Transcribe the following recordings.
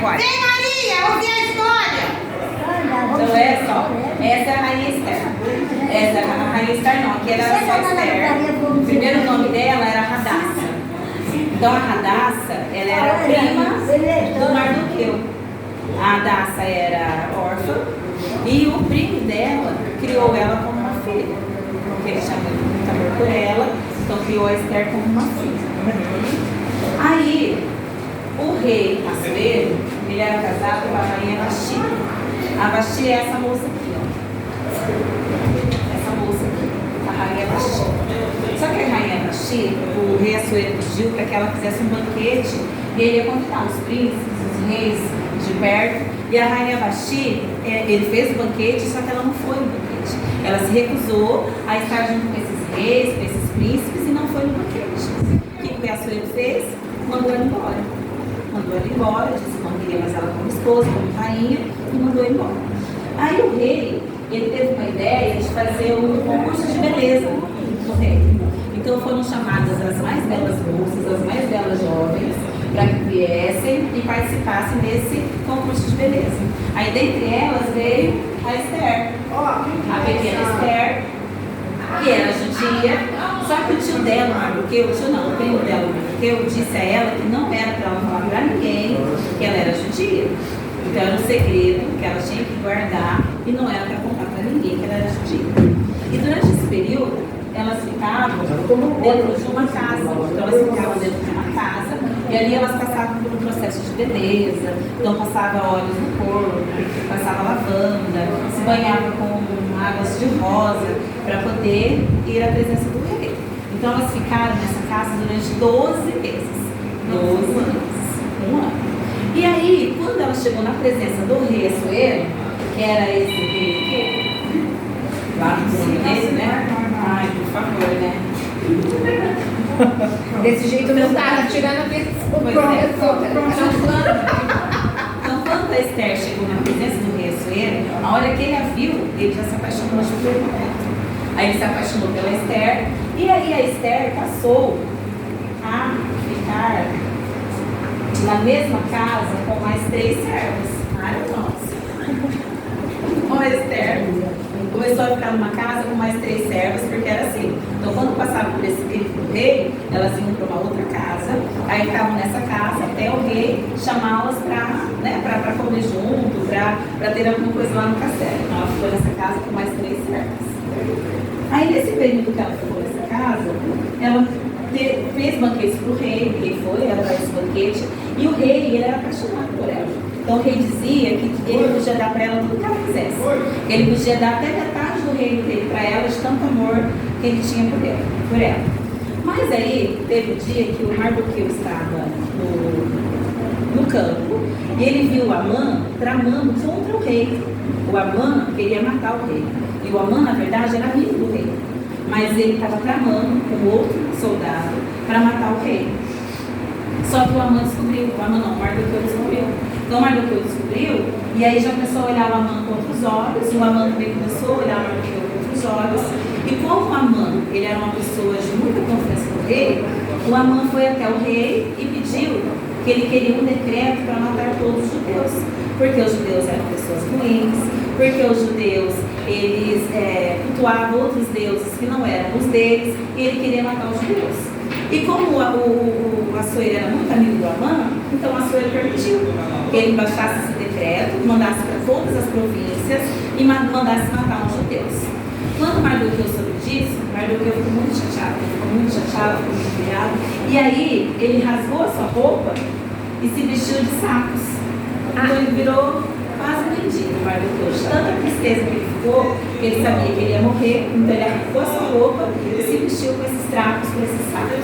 agora. Vem, Maria, ouvir a história. Então essa é a Rainha Esther. Essa é a Rainha Esther não, aqui era só Esther. O primeiro nome dela era Radassa. Então a Radassa, ela era prima do Mardoqueu. A Radassa era órfã e o primo dela criou ela como uma filha. Porque ele chamou muito amor por ela, então criou a Esther como uma filha. Aí, o rei Assuero, ele era casado com a rainha Vasti. A Vasti é essa moça aqui, ó. Essa moça aqui, a rainha Vasti. Só que a rainha Vasti, o rei Assuero pediu para que ela fizesse um banquete e ele ia convidar os príncipes, os reis de perto. E a rainha Vasti, ele fez o banquete, só que ela não foi no banquete. Ela se recusou a estar junto com esses reis, com esses príncipes e não foi no banquete. O que o rei Assuero fez? Mandou ela embora. Mandou ela embora, disse que não queria mais ela como esposa, como rainha, e mandou ela embora. Aí o rei, ele teve uma ideia de fazer um concurso de beleza no rei. Então foram chamadas as mais belas moças, as mais belas jovens, para que viessem e participassem desse concurso de beleza. Aí dentre elas veio a Esther, a pequena Esther, que era judia. Só que o tio dela, o primo dela, Mardoqueu, disse a ela que não era para ela falar para ninguém que ela era judia. Então era um segredo que ela tinha que guardar e não era para contar para ninguém que ela era judia. E durante esse período, elas ficavam dentro de uma casa. Então elas ficavam dentro de uma casa e ali elas passavam por um processo de beleza. Então passava óleos no corpo, passava lavanda, se banhava com águas de rosa para poder ir à presença do rei. Então elas ficaram nessa casa durante 12 meses. 12 meses. Um ano. E aí, quando ela chegou na presença do rei Assuero, que era esse rei aqui, lá no nome dele, né? Ai, por favor, né? Desse jeito não tá tirando a pessoa. Então, quando a Esther chegou na presença do rei Assuero, a hora que ele a viu, ele já se apaixonou de primeiro momento. Aí ele se apaixonou pela Esther, e aí a Esther passou a ficar na mesma casa com mais 3 servos. Ai, nossa! A Esther começou a ficar numa casa com mais 3 servos, porque era assim. Então, quando passava por esse período do rei, elas iam para uma outra casa, aí ficavam nessa casa até o rei chamá-las para comer junto, para ter alguma coisa lá no castelo. Então, ela ficou nessa casa com mais 3 servos. Aí, nesse período que ela ficou nessa casa, ela fez banquetes para o rei foi, ela fez esse banquete, e o rei, ele era apaixonado por ela. Então o rei dizia que ele podia dar para ela tudo que ela quisesse. Ele podia dar até metade do reino dele para ela, de tanto amor que ele tinha por ela. Mas aí, teve um dia que o Mardoqueu estava no campo, e ele viu o Amã tramando contra o rei. O Amã queria matar o rei. E o Amã, na verdade, era amigo do rei. Mas ele estava tramando com outro soldado para matar o rei. Só que o Amã descobriu, o Mardoqueu descobriu. Então o Mardoqueu descobriu, e aí já começou a olhar o Amã com outros olhos, e o Amã também começou a olhar o Mardoqueu com outros olhos. E como o Amã, ele era uma pessoa de muita confiança no rei, o Amã foi até o rei e pediu que ele queria um decreto para matar todos os judeus. Porque os judeus eram pessoas ruins, porque os judeus, eles cultuavam outros deuses que não eram os deles, e ele queria matar os judeus. E como o Assuero era muito amigo do Amã, então o Assuero permitiu que ele baixasse esse decreto, mandasse para todas as províncias e mandasse matar os judeus. Quando Mardoqueu soube disso, Mardoqueu ficou muito chateado, ficou muito humilhado, e aí ele rasgou a sua roupa e se vestiu de sacos. Então ele virou quase um mendigo, Mardoqueu, de tanta tristeza que ele ficou, que ele sabia que ele ia morrer, então ele arrancou a sua roupa e se vestiu com esses trapos, com esses sacos.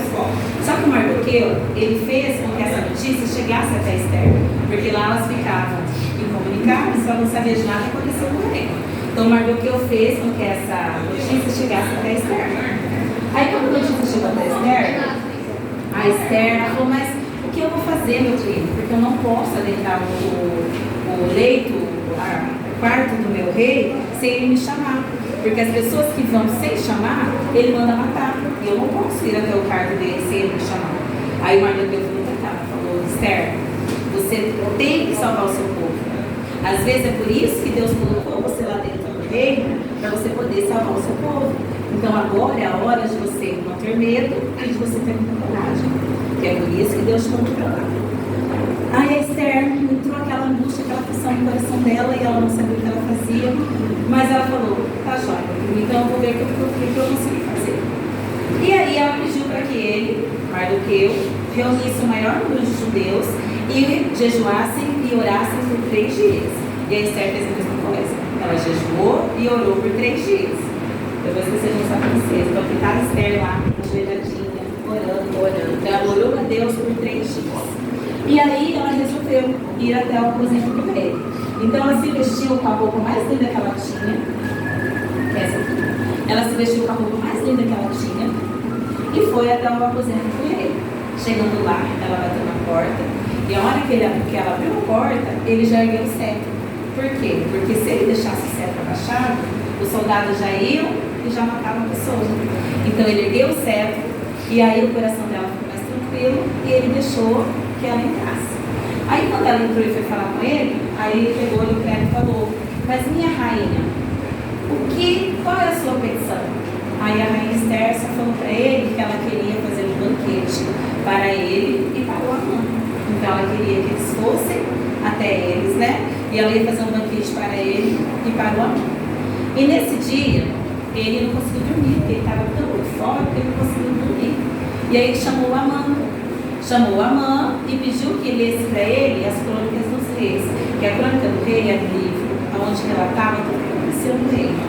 Só que o Mardoqueu, ele fez com que essa notícia chegasse até Esther, porque lá elas ficavam incomunicadas, só não sabia de nada que aconteceu no reino. Então Mardoqueu fez com que essa notícia chegasse até Esther. Aí quando a notícia chegou até Esther, a Esther falou, mas o que eu vou fazer, meu filho? Porque eu não posso adentrar o leito, o quarto do meu rei, sem ele me chamar. Porque as pessoas que vão sem chamar, ele manda matar. E eu não posso ir até o quarto dele sem ele me chamar. Aí o Mardoqueu falou, falou, Esther, você tem que salvar o seu povo. Às vezes é por isso que Deus colocou você lá dentro do reino, para você poder salvar o seu povo. Então agora é a hora de você não ter medo e de você ter muita coragem. Que é por isso que Deus te mandou para lá. Aí a Esther entrou aquela angústia, aquela pressão no coração dela e ela não sabia o que ela fazia. Mas ela falou, tá jóia, então eu vou ver o que eu consigo fazer. E aí ela pediu para que ele, Mardoqueu, reunisse o maior número de judeus e jejuassem e orassem por 3 dias. E a Esther fez a mesma coisa. Ela jejuou e orou por 3 dias. Eu vou esquecer de mostrar para vocês. Então aqui está a Esther lá, ajoelhadinha, orando. Então ela orou a Deus por 3 dias. E aí ela resolveu ir até o aposento do rei. Então ela se vestiu com a roupa mais linda que ela tinha. Que é essa aqui. Ela se vestiu com a roupa mais linda que ela tinha e foi até o aposento do rei. Chegando lá, ela bateu na porta. E a hora que ela abriu a porta, ele já ergueu o cetro. Por quê? Porque se ele deixasse o cetro abaixado, os soldados já iam e já matavam a pessoa. Então ele ergueu o cetro e aí o coração dela ficou mais tranquilo e ele deixou que ela entrasse. Aí quando ela entrou e foi falar com ele, aí ele pegou o credo e falou, mas minha rainha, qual é a sua petição? Aí a rainha Esther só falou para ele que ela queria fazer um banquete para ele e para o Amã. Então ela queria que eles fossem até eles, né? E ela ia fazer um banquete para ele e para o Amã. E nesse dia, ele não conseguiu dormir, porque ele estava tão fora que ele não conseguiu dormir. E aí ele chamou o Amã e pediu que lesse para ele as crônicas dos reis, que a crônica do rei é um livro onde relatava tudo o que aconteceu no reino.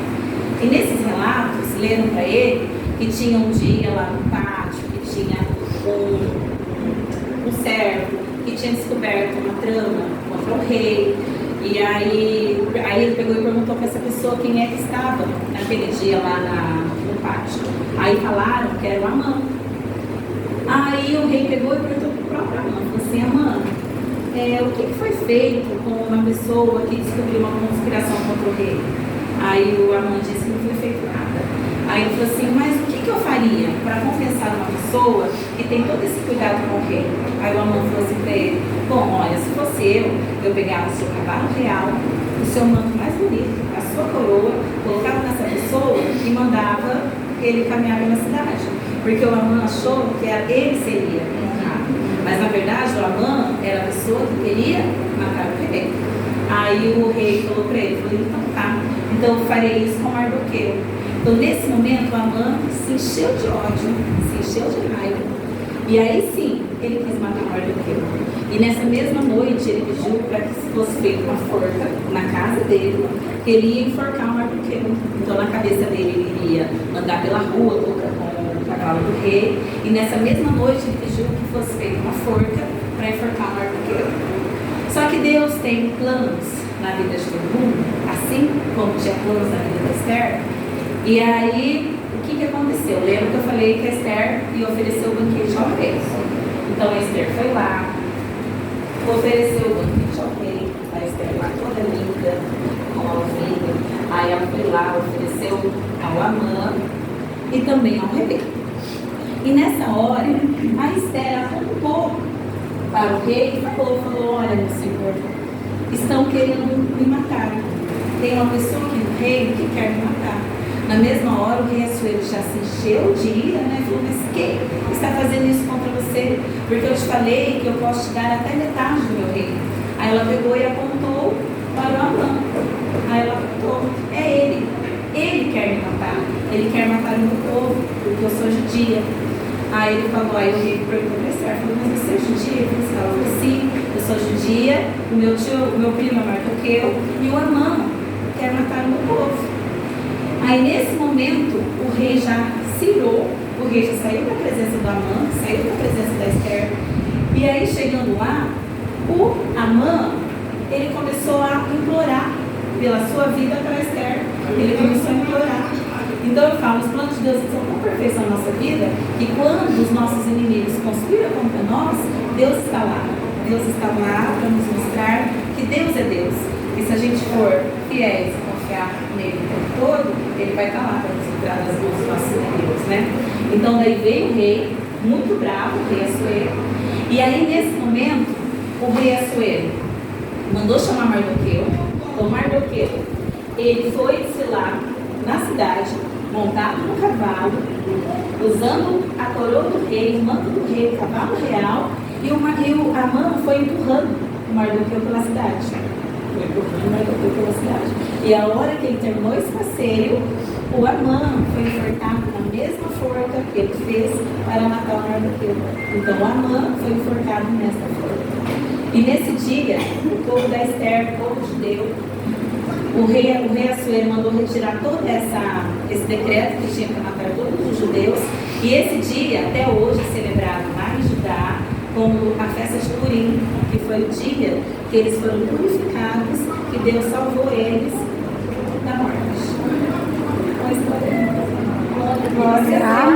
E nesses relatos, leram para ele que tinha um dia lá no pátio, que tinha um servo que tinha descoberto uma trama contra o rei. E aí ele pegou e perguntou para essa pessoa quem é que estava naquele dia lá no pátio. Aí falaram que era o Amã. Aí o rei pegou e perguntou para o próprio Amã, falou assim, Amã, o que foi feito com uma pessoa que descobriu uma conspiração contra o rei? Aí o Amã disse que não foi feito nada. Aí ele falou assim, mas o que eu faria para compensar uma pessoa que tem todo esse cuidado com o rei? Aí o Amã falou assim para ele, bom, olha, se fosse eu pegava o seu cavalo real, o seu manto mais bonito, a sua coroa, colocava nessa pessoa e mandava ele caminhar pela cidade. Porque o Amã achou que ele seria honrado. Mas na verdade o Amã era a pessoa que queria matar o rei. Aí o rei falou para ele, então tá, então eu farei isso com Mardoqueu. Então nesse momento o Amã se encheu de ódio, se encheu de raiva. E aí sim, ele quis matar Mardoqueu. E nessa mesma noite ele pediu para que fosse feita uma forca na casa dele, que ele ia enforcar o Mardoqueu. Então na cabeça dele ele iria andar pela rua com o cavalo do rei. E nessa mesma noite ele pediu que fosse feita uma forca para enforcar o Mardoqueu. Só que Deus tem planos na vida de todo mundo, assim como tinha planos na vida da Esther. E aí, o que aconteceu? Lembra que eu falei que a Esther ia oferecer o banquete ao rei. Então a Esther foi lá, ofereceu o banquete ao rei. A Esther lá toda linda, com a ovelha. Aí ela foi lá, ofereceu ao Amã e também ao rei. E nessa hora, a Esther apontou para o rei e falou, olha meu senhor, estão querendo me matar. Tem uma pessoa aqui no reino que quer me matar. Na mesma hora o rei Assuero já se encheu de ira, né? Falou, mas quem está fazendo isso contra você? Porque eu te falei que eu posso te dar até metade do meu reino. Aí ela pegou e apontou para o Amã. Aí ela apontou, é ele quer me matar. Ele quer matar o meu povo, porque eu sou judia. Aí ele falou, aí o rei perguntou para Esther, falou, mas você é judia? Ela falou, sim, eu sou judia, o meu primo é Mardoqueu, e o Amã quer matar o meu povo. Aí nesse momento o rei já se irou, o rei já saiu da presença do Amã, saiu da presença da Esther, e aí chegando lá, o Amã, ele começou a implorar pela sua vida para Esther, ele começou a implorar. Então eu falo, os planos de Deus são tão perfeitos na nossa vida, que quando os nossos inimigos conspiram contra nós, Deus está lá. Deus está lá para nos mostrar que Deus é Deus. E se a gente for fiéis e confiar nele o tempo todo, ele vai estar lá para nos livrar das mãos dos nossos inimigos, né? Então daí veio o rei, muito bravo, o rei Assuero. E aí nesse momento, o rei Assuero mandou chamar Mardoqueu. Então Mardoqueu, ele foi desfilar na cidade, montado no cavalo, usando a coroa do rei, o manto do rei, o cavalo real, e Amã foi empurrando o Mardoqueu pela cidade. Foi empurrando o Mardoqueu pela cidade. E a hora que ele terminou esse passeio, o Amã foi enforcado na mesma forca que ele fez para matar o Mardoqueu. Então o Amã foi enforcado nessa forca. E nesse dia, o povo da Esther, o povo judeu, o rei Assuero mandou retirar todo esse decreto que tinha para matar todos os judeus. E esse dia, até hoje, é celebrado lá em Judá como a festa de Purim, que foi o dia que eles foram purificados, que Deus salvou eles da morte. Uma história. Glória a Deus.